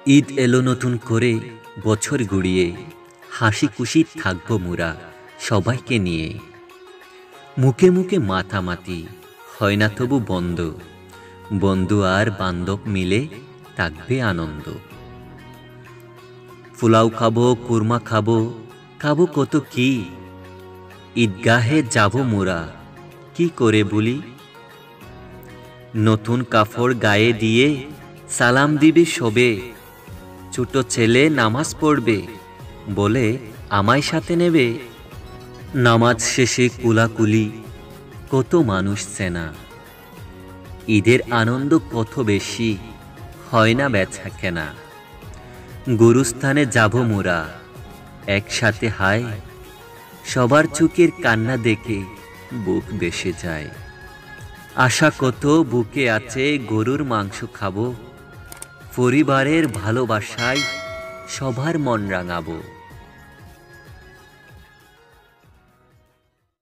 ঈদ এলো নতুন করে বছর গুড়িয়ে, হাসি খুশি থাকবো মোরা সবাইকে নিয়ে। মুখে মুখে মাতামাতি হয় না তবু বন্ধ, বন্ধু আর বান্ধব মিলে থাকবে আনন্দ। পোলাও খাবো, কুরমা খাবো, খাবো কত কি, ঈদগাহে যাব মোরা কি করে বলি। নতুন কাপড় গায়ে দিয়ে সালাম দিবে সবে, ছোট ছেলে নামাজ পড়বে বলে আমায় সাথে নেবে। নামাজ শেষে কুলাকুলি কত মানুষ চেনা, ঈদের আনন্দ কত বেশি হয় না বেচা কেনা। গুরুস্থানে যাব মোরা একসাথে হায়, সবার চোখের কান্না দেখে বুক বেসে যায়। আশা কত বুকে আছে গরুর মাংস খাবো, পরিবারের ভালোবাসায় সবার মন রাঙাবো।